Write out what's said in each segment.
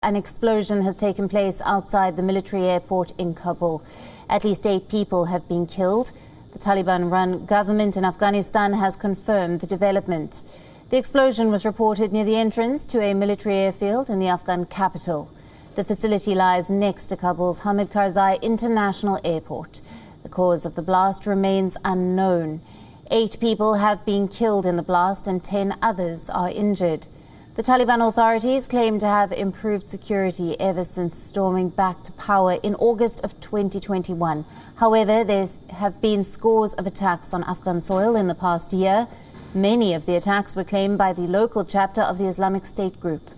An explosion has taken place outside the military airport in Kabul. At least 8 people have been killed. The Taliban-run government in Afghanistan has confirmed the development. The explosion was reported near the entrance to a military airfield in the Afghan capital. The facility lies next to Kabul's Hamid Karzai International Airport. The cause of the blast remains unknown. 8 people have been killed in the blast and 10 others are injured. The Taliban authorities claim to have improved security ever since storming back to power in August of 2021. However, there have been scores of attacks on Afghan soil in the past year. Many of the attacks were claimed by the local chapter of the Islamic State group.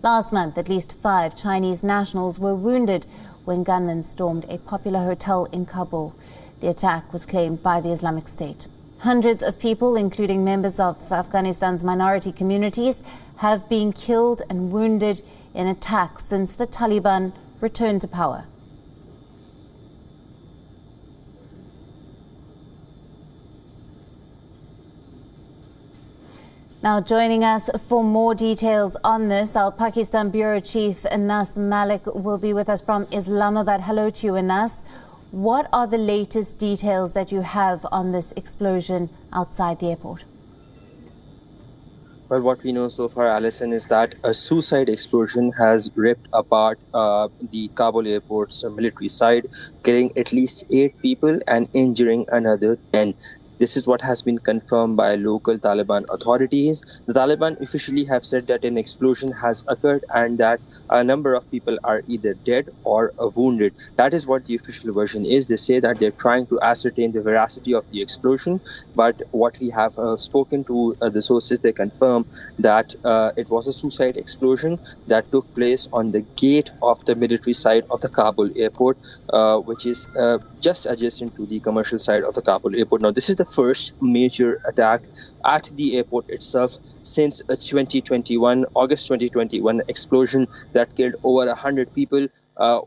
Last month, at least 5 Chinese nationals were wounded when gunmen stormed a popular hotel in Kabul. The attack was claimed by the Islamic State. Hundreds of people, including members of Afghanistan's minority communities, have been killed and wounded in attacks since the Taliban returned to power. Now, joining us for more details on this, our Pakistan Bureau Chief Anas Malik will be with us from Islamabad. Hello to you, Anas. What are the latest details that you have on this explosion outside the airport? Well, what we know so far, Alison, is that a suicide explosion has ripped apart the Kabul airport's military side, killing at least 8 people and injuring another 10. This is what has been confirmed by local Taliban authorities. The Taliban officially have said that an explosion has occurred and that a number of people are either dead or wounded. That is what the official version is. They say that they're trying to ascertain the veracity of the explosion, but what we have spoken to the sources, they confirm that it was a suicide explosion that took place on the gate of the military side of the Kabul airport, which is just adjacent to the commercial side of the Kabul airport. Now, this is the first major attack at the airport itself since August 2021 explosion that killed over 100 people,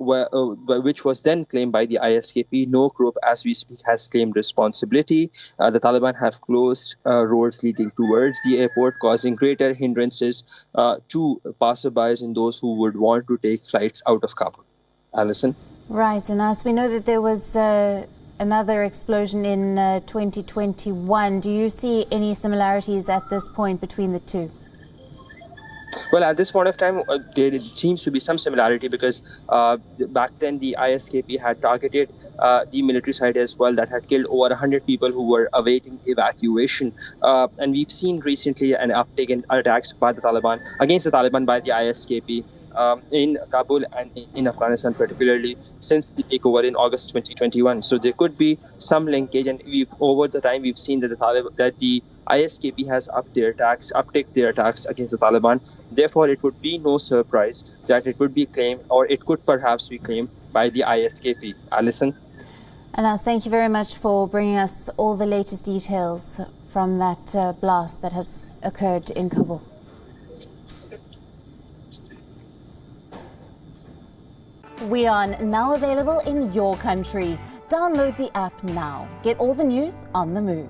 which was then claimed by the ISKP. No group, as we speak, has claimed responsibility. The Taliban have closed roads leading towards the airport, causing greater hindrances to passerbys and those who would want to take flights out of Kabul. Alison? Right, and as we know that there was another explosion in 2021. Do you see any similarities at this point between the two? Well, at this point of time, there seems to be some similarity because back then the ISKP had targeted the military side as well, that had killed over 100 people who were awaiting evacuation. And we've seen recently an uptick in attacks by the Taliban, against the Taliban by the ISKP. In Kabul and in Afghanistan particularly since the takeover in August 2021. So there could be some linkage, and over the time we've seen that the ISKP has upped their attacks against the Taliban. Therefore, it would be no surprise that it would be claimed, or it could perhaps be claimed, by the ISKP. Alison? Anas, thank you very much for bringing us all the latest details from that blast that has occurred in Kabul. WION, now available in your country. Download the app now. Get all the news on the move.